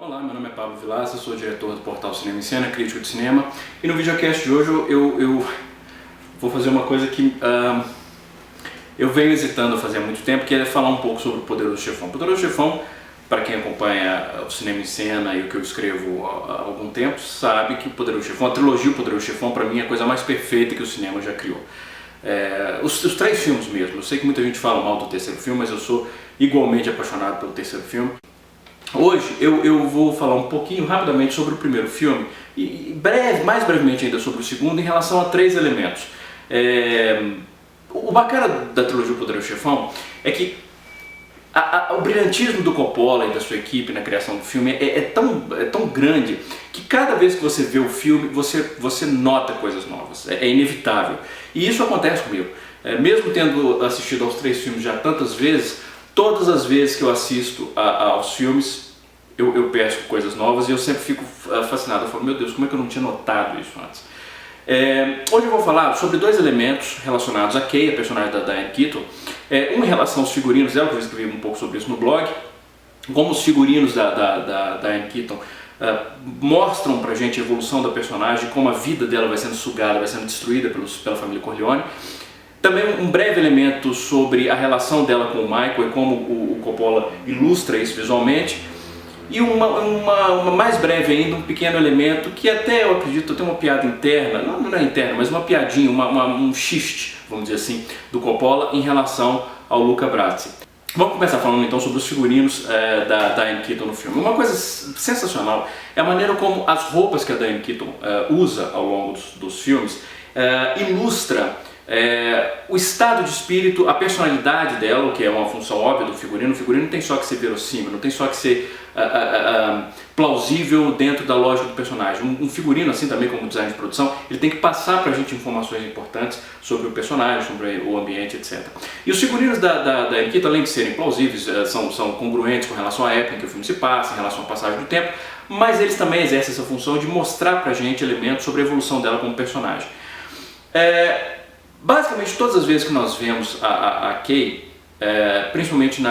Olá, meu nome é Pablo Vilaça, sou diretor do portal Cinema em Cena, crítico de cinema, e no videocast de hoje eu vou fazer uma coisa que eu venho hesitando a fazer há muito tempo, que é falar um pouco sobre o Poderoso Chefão. O Poderoso Chefão, para quem acompanha o Cinema em Cena e o que eu escrevo há algum tempo, sabe que o Poderoso Chefão, a trilogia O Poderoso Chefão, para mim é a coisa mais perfeita que o cinema já criou. Os três filmes mesmo, eu sei que muita gente fala mal do terceiro filme, mas eu sou igualmente apaixonado pelo terceiro filme. Hoje eu vou falar um pouquinho rapidamente sobre o primeiro filme e mais brevemente ainda sobre o segundo em relação a três elementos. O bacana da trilogia O Poderoso Chefão é que o brilhantismo do Coppola e da sua equipe na criação do filme é tão grande que cada vez que você vê o filme você nota coisas novas, é inevitável. E isso acontece comigo. Mesmo tendo assistido aos três filmes já tantas vezes, todas as vezes que eu assisto aos filmes, eu pesco coisas novas e eu sempre fico fascinado. Eu falo, meu Deus, como é que eu não tinha notado isso antes? Hoje eu vou falar sobre dois elementos relacionados a Kay, a personagem da Diane Keaton. Um em relação aos figurinos dela, que eu escrevi um pouco sobre isso no blog, como os figurinos da Diane Keaton mostram pra gente a evolução da personagem, como a vida dela vai sendo sugada, vai sendo destruída pela família Corleone. Também um breve elemento sobre a relação dela com o Michael e como o Coppola ilustra isso visualmente. E uma mais breve ainda, um pequeno elemento que até eu acredito tem uma piada interna, não é interna, mas uma piadinha, um xiste, vamos dizer assim, do Coppola em relação ao Luca Brasi. Vamos começar falando então sobre os figurinos da Diane Keaton no filme. Uma coisa sensacional é a maneira como as roupas que a Diane Keaton usa ao longo dos filmes ilustra o estado de espírito, a personalidade dela, que é uma função óbvia do figurino. O figurino não tem só que ser verossímil, não tem só que ser plausível dentro da lógica do personagem. Um figurino, assim também como design de produção, ele tem que passar pra gente informações importantes sobre o personagem, sobre o ambiente, etc. E os figurinos da Diane Keaton, além de serem plausíveis, são congruentes com relação à época em que o filme se passa, em relação à passagem do tempo, mas eles também exercem essa função de mostrar pra gente elementos sobre a evolução dela como personagem. Basicamente, todas as vezes que nós vemos a Kay, principalmente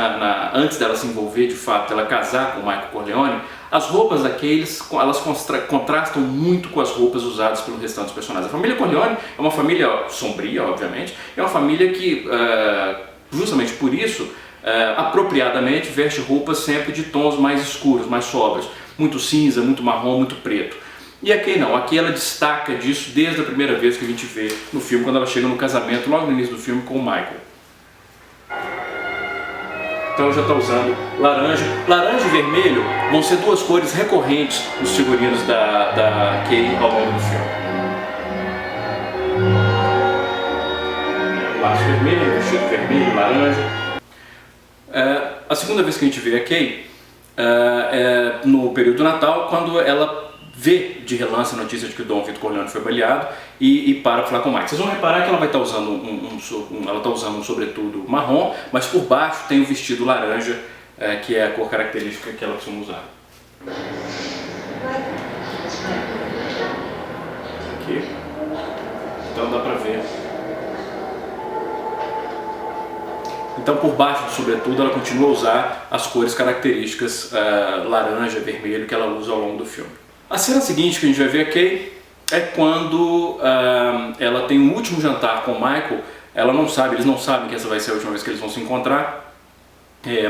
antes dela se envolver de fato, ela casar com o Michael Corleone, as roupas da Kay elas contrastam muito com as roupas usadas pelo restante dos personagens. A família Corleone é uma família sombria, obviamente, é uma família que, justamente por isso, apropriadamente veste roupas sempre de tons mais escuros, mais sóbrios, muito cinza, muito marrom, muito preto. E a Kay não, aqui ela destaca disso desde a primeira vez que a gente vê no filme, quando ela chega no casamento, logo no início do filme, com o Michael. Então ela já está usando laranja. Laranja e vermelho vão ser duas cores recorrentes nos figurinos da Kay ao longo do filme. O laço vermelho, o vestido vermelho, laranja. A segunda vez que a gente vê a Kay é no período do Natal, quando ela vê de relance a notícia de que o Dom Vito Corleone foi baleado e para falar com o Mike. Vocês vão reparar que ela vai estar usando um sobretudo marrom, mas por baixo tem o vestido laranja, que é a cor característica que ela costuma usar. Aqui. Então dá pra ver. Então por baixo do sobretudo ela continua a usar as cores características laranja e vermelho que ela usa ao longo do filme. A cena seguinte que a gente vai ver a Kay é quando ela tem um último jantar com o Michael. Eles não sabem que essa vai ser a última vez que eles vão se encontrar,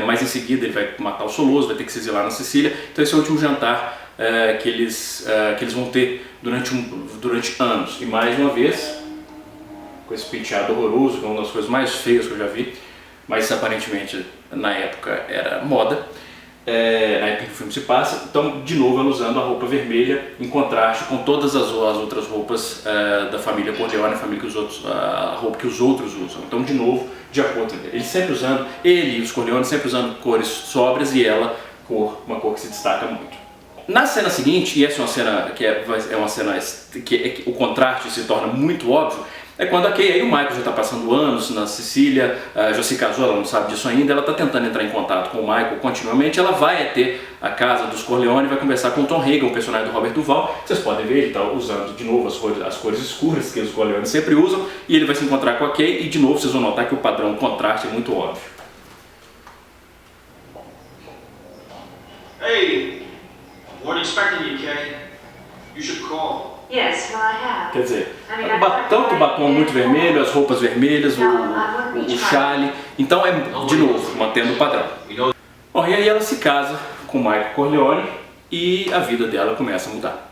mas em seguida ele vai matar o Soloso, vai ter que se exilar na Sicília. Então esse é o último jantar que eles vão ter durante anos. E mais uma vez, com esse penteado horroroso, que é uma das coisas mais feias que eu já vi, mas aparentemente na época era moda. Na época que o filme se passa, então de novo ela usando a roupa vermelha em contraste com todas as outras roupas da família Corleone, a roupa que os outros usam. Então de novo, de acordo, ele e os Corleone sempre usando cores sóbrias e ela uma cor que se destaca muito. Na cena seguinte, e essa é uma cena que o contraste se torna muito óbvio, é quando a Kay e o Michael já está passando anos na Sicília, já se casou, ela não sabe disso ainda, ela está tentando entrar em contato com o Michael continuamente. Ela vai até a casa dos Corleone e vai conversar com o Tom Hagen, o personagem do Robert Duvall. Vocês podem ver, ele está usando de novo as cores escuras que os Corleone sempre usam, e ele vai se encontrar com a Kay e de novo vocês vão notar que o padrão contraste é muito óbvio. Hey! Weren't expecting you, Kay. You should call. Yes, well, I have. Quer dizer, tanto o batom muito vermelho, as roupas vermelhas, o chale. Então é, de novo, mantendo o padrão. Bom, e aí ela se casa com Michael Corleone e a vida dela começa a mudar.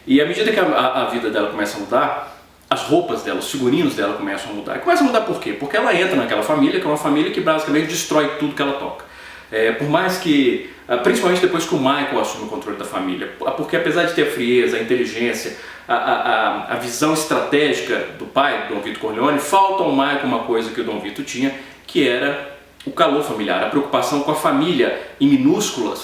E à medida que a vida dela começa a mudar, as roupas dela, os figurinos dela começam a mudar. E começa a mudar por quê? Porque ela entra naquela família, que é uma família que basicamente destrói tudo que ela toca. Por mais que, principalmente depois que o Michael assume o controle da família, porque apesar de ter a frieza, a inteligência, a visão estratégica do pai, Dom Vito Corleone, falta ao Michael uma coisa que o Dom Vito tinha, que era o calor familiar, a preocupação com a família em minúscula,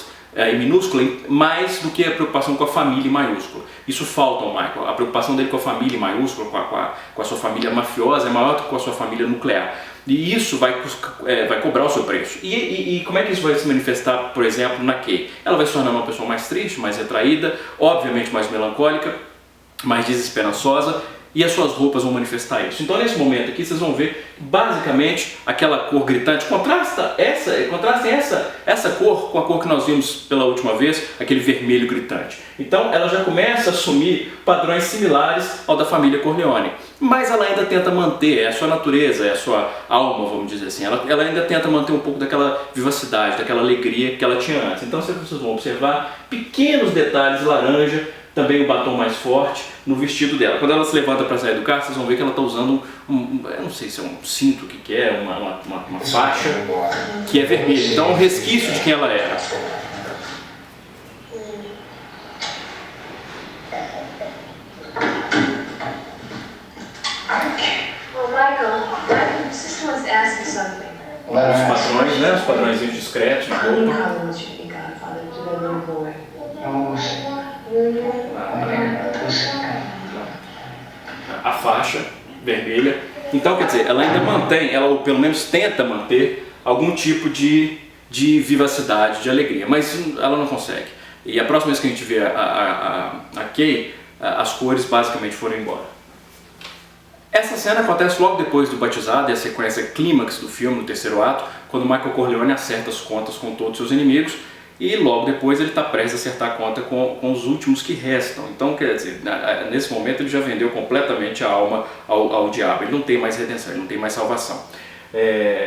mais do que a preocupação com a família em maiúscula. Isso falta ao Michael. A preocupação dele com a família em maiúscula, com a sua família mafiosa, é maior do que com a sua família nuclear. E isso vai cobrar o seu preço. E como é que isso vai se manifestar, por exemplo, na Kay? Ela vai se tornar uma pessoa mais triste, mais retraída, obviamente mais melancólica, mais desesperançosa, e as suas roupas vão manifestar isso. Então nesse momento aqui vocês vão ver basicamente aquela cor gritante, contrastem essa cor com a cor que nós vimos pela última vez, aquele vermelho gritante. Então ela já começa a assumir padrões similares ao da família Corleone, mas ela ainda tenta manter, é a sua natureza, é a sua alma, vamos dizer assim, ela ainda tenta manter um pouco daquela vivacidade, daquela alegria que ela tinha antes. Então vocês vão observar pequenos detalhes laranja, também o batom mais forte no vestido dela. Quando ela se levanta para sair do carro, vocês vão ver que ela está usando eu não sei se é um cinto, o que é, uma faixa que é vermelha. Então é um resquício de quem ela era. Well, Michael, my sister wants to ask you something. Os padrões, né? Os padrõezinhos discretos na roupa. Collins should be godfather to the little boy. A faixa vermelha. Então, quer dizer, ela ainda mantém, ela ou pelo menos tenta manter algum tipo de vivacidade, de alegria, mas ela não consegue. E a próxima vez que a gente vê a Kay, as cores basicamente foram embora. Essa cena acontece logo depois do batizado e a sequência clímax do filme, no terceiro ato, quando Michael Corleone acerta as contas com todos os seus inimigos. E logo depois ele está prestes a acertar a conta com os últimos que restam. Então, quer dizer, nesse momento ele já vendeu completamente a alma ao diabo. Ele não tem mais redenção, ele não tem mais salvação.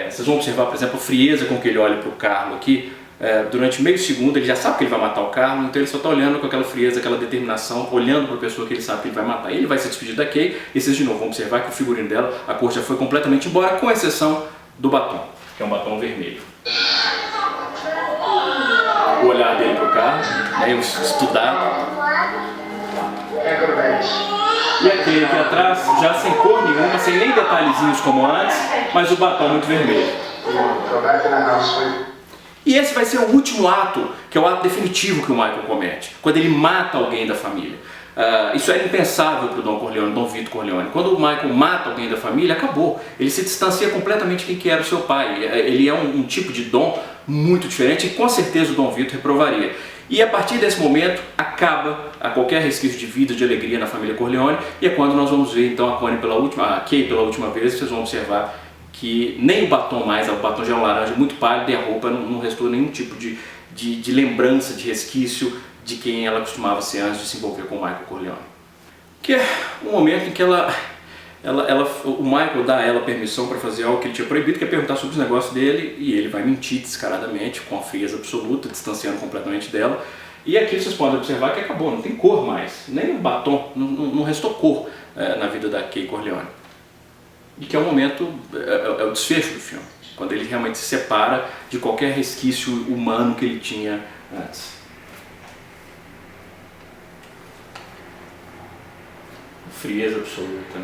Vocês vão observar, por exemplo, a frieza com que ele olha para o Carlo aqui. Durante meio segundo ele já sabe que ele vai matar o Carlo, então ele só está olhando com aquela frieza, aquela determinação, olhando para a pessoa que ele sabe que ele vai matar. Ele vai se despedir da Kay e vocês de novo vão observar que o figurino dela, a cor já foi completamente embora, com exceção do batom, que é um batom vermelho. O olhar dele pro carro, né, estudado. E aquele aqui atrás, já sem cor nenhuma, sem nem detalhezinhos como antes, mas o batom muito vermelho. E esse vai ser o último ato, que é o ato definitivo que o Michael comete, quando ele mata alguém da família. Isso era impensável para o Dom Corleone, Dom Vito Corleone. Quando o Michael mata alguém da família, acabou. Ele se distancia completamente de quem era o seu pai. Ele é um tipo de dom muito diferente e com certeza o Dom Vito reprovaria. E a partir desse momento acaba qualquer resquício de vida, de alegria na família Corleone, e é quando nós vamos ver então a Kay pela última vez. Vocês vão observar que nem o batom mais, o batom já é um laranja muito pálido e a roupa não restou nenhum tipo de lembrança, de resquício de quem ela costumava ser antes de se envolver com o Michael Corleone. Que é um momento em que o Michael dá a ela permissão para fazer algo que ele tinha proibido, que é perguntar sobre os negócios dele, e ele vai mentir descaradamente, com a frieza absoluta, distanciando completamente dela. E aqui vocês podem observar que acabou, não tem cor mais, nem o batom, não restou cor na vida da Kay Corleone. E que é o momento, é o desfecho do filme, quando ele realmente se separa de qualquer resquício humano que ele tinha antes. Frieza absoluta.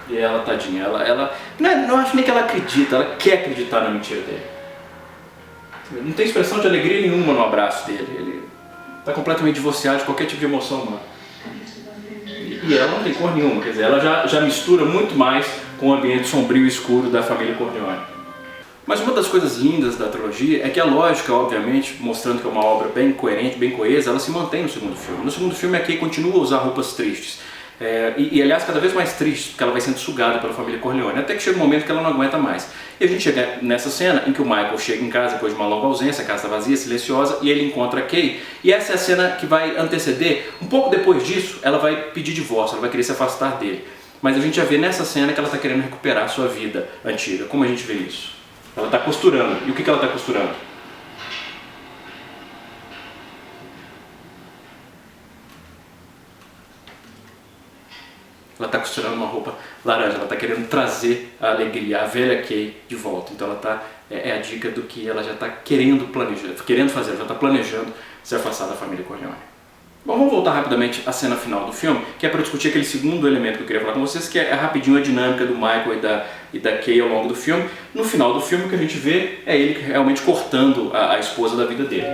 E ela, tadinha, ela não acho nem que ela acredita, ela quer acreditar na mentira dele. Não tem expressão de alegria nenhuma no abraço dele. Ele está completamente divorciado de qualquer tipo de emoção humana. E ela não tem cor nenhuma, quer dizer, ela já mistura muito mais com o ambiente sombrio e escuro da família Corleone. Mas uma das coisas lindas da trilogia é que a lógica, obviamente, mostrando que é uma obra bem coerente, bem coesa, ela se mantém no segundo filme. No segundo filme a Kay continua a usar roupas tristes. Aliás, cada vez mais triste, porque ela vai sendo sugada pela família Corleone, até que chega um momento que ela não aguenta mais. E a gente chega nessa cena em que o Michael chega em casa depois de uma longa ausência, a casa está vazia, silenciosa, e ele encontra a Kay, e essa é a cena que vai anteceder. Um pouco depois disso, ela vai pedir divórcio, ela vai querer se afastar dele. Mas a gente já vê nessa cena que ela está querendo recuperar a sua vida antiga. Como a gente vê isso? Ela está costurando. E o que ela está costurando? Ela está costurando uma roupa laranja, ela está querendo trazer a alegria, a velha Kay de volta. Então ela tá, é a dica do que ela já está querendo fazer, ela já está planejando se afastar da família Corleone. Bom, vamos voltar rapidamente à cena final do filme, que é para discutir aquele segundo elemento que eu queria falar com vocês, que é rapidinho a dinâmica do Michael e da Kay ao longo do filme. No final do filme o que a gente vê é ele realmente cortando a esposa da vida dele.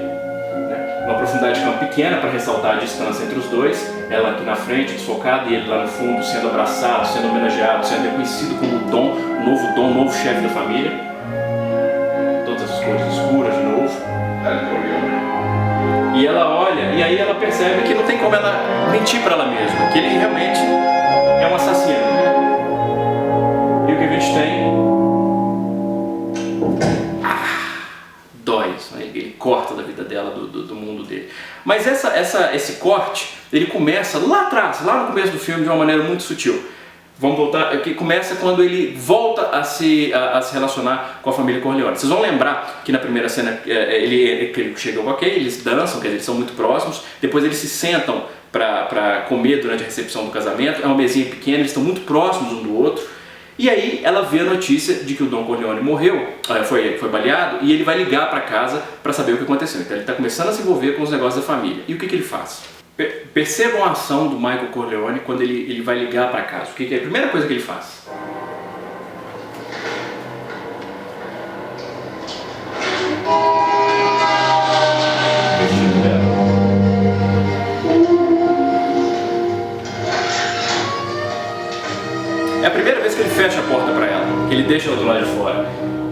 Uma profundidade de campo pequena para ressaltar a distância entre os dois, ela aqui na frente, desfocada, e ele lá no fundo, sendo abraçado, sendo homenageado, sendo reconhecido como o novo chefe da família. Todas as cores escuras de novo. E ela olha, e aí ela percebe que não tem como ela mentir para ela mesma, que ele realmente é um assassino. E o que a gente tem? Dói, ele corta da vida dela, do mundo dele. Mas esse corte, ele começa lá atrás, lá no começo do filme, de uma maneira muito sutil. Vamos voltar, que começa quando ele volta a se relacionar com a família Corleone. Vocês vão lembrar que na primeira cena que ele chega com a Kay, eles dançam, quer dizer, eles são muito próximos, depois eles se sentam para comer durante a recepção do casamento, é uma mesinha pequena, eles estão muito próximos um do outro, e aí ela vê a notícia de que o Don Corleone morreu, foi baleado, e ele vai ligar para casa para saber o que aconteceu. Então ele está começando a se envolver com os negócios da família. E o que ele faz? Percebam a ação do Michael Corleone quando ele vai ligar para casa. O que é a primeira coisa que ele faz? É a primeira vez que ele fecha a porta para ela, que ele deixa ela do lado de fora.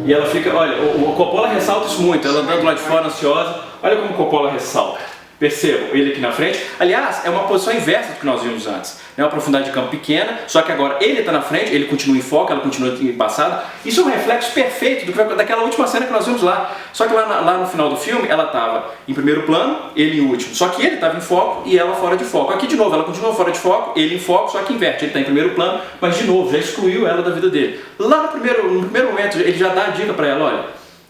E ela fica, olha, o Coppola ressalta isso muito, ela andando do lado de fora ansiosa, olha como o Coppola ressalta. Percebam, ele aqui na frente, aliás, é uma posição inversa do que nós vimos antes. É uma profundidade de campo pequena, só que agora ele está na frente, ele continua em foco, ela continua embaçada. Isso é um reflexo perfeito daquela última cena que nós vimos lá. Só que lá no final do filme, ela estava em primeiro plano, ele em último. Só que ele estava em foco e ela fora de foco. Aqui de novo, ela continua fora de foco, ele em foco, só que inverte. Ele está em primeiro plano, mas de novo, já excluiu ela da vida dele. Lá no primeiro momento, ele já dá a dica para ela, olha,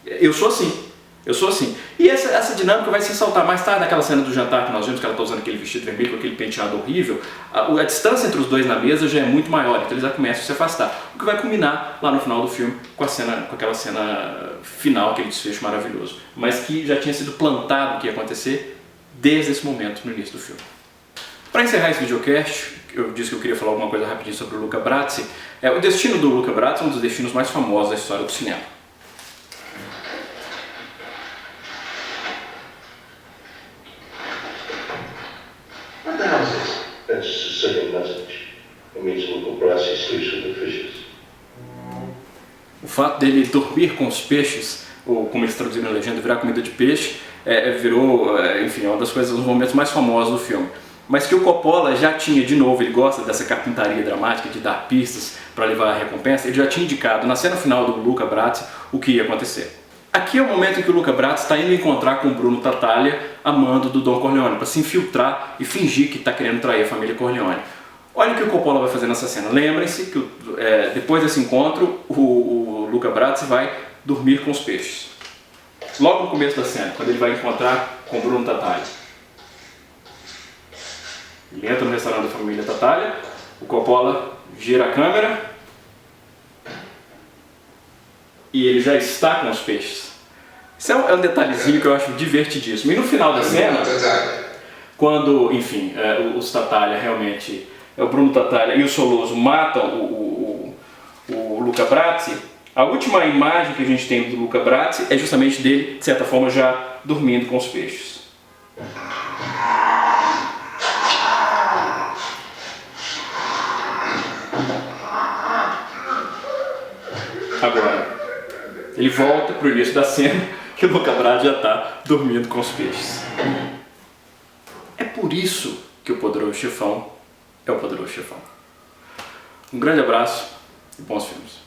eu sou assim. Eu sou assim. E essa dinâmica vai se ressaltar mais tarde naquela cena do jantar que nós vimos, que ela está usando aquele vestido vermelho com aquele penteado horrível. A distância entre os dois na mesa já é muito maior, então eles já começam a se afastar. O que vai culminar lá no final do filme com aquela cena final, aquele desfecho maravilhoso. Mas que já tinha sido plantado o que ia acontecer desde esse momento no início do filme. Para encerrar esse videocast, eu disse que eu queria falar alguma coisa rapidinho sobre o Luca Brasi. O destino do Luca Brasi é um dos destinos mais famosos da história do cinema. What the hell is this? That's a Sicilian message. It means Luca Brasi sleeps with the fishes. O fato dele dormir com os peixes, ou como eles traduziram na legenda, virar comida de peixe, virou, enfim, uma das coisas, um dos momentos mais famosos do filme. Mas que o Coppola já tinha, de novo, ele gosta dessa carpintaria dramática, de dar pistas para levar a recompensa, ele já tinha indicado na cena final do Luca Brasi o que ia acontecer. Aqui é o momento em que o Luca Brasi está indo encontrar com o Bruno Tattaglia, amando do Don Corleone, para se infiltrar e fingir que está querendo trair a família Corleone. Olha o que o Coppola vai fazer nessa cena. Lembrem-se que depois desse encontro, o Luca Brasi vai dormir com os peixes. Logo no começo da cena, quando ele vai encontrar com o Bruno Tattaglia. Ele entra no restaurante da família Tattaglia, o Coppola gira a câmera e ele já está com os peixes. Isso é um detalhezinho que eu acho divertidíssimo. E no final da cena, quando, enfim, os Tattaglia realmente, o Bruno Tattaglia e o Soloso matam o Luca Brasi, a última imagem que a gente tem do Luca Brasi é justamente dele, de certa forma, já dormindo com os peixes. Agora, ele volta para o início da cena que o Luca Brasi já está dormindo com os peixes. É por isso que o Poderoso Chefão é o Poderoso Chefão. Um grande abraço e bons filmes.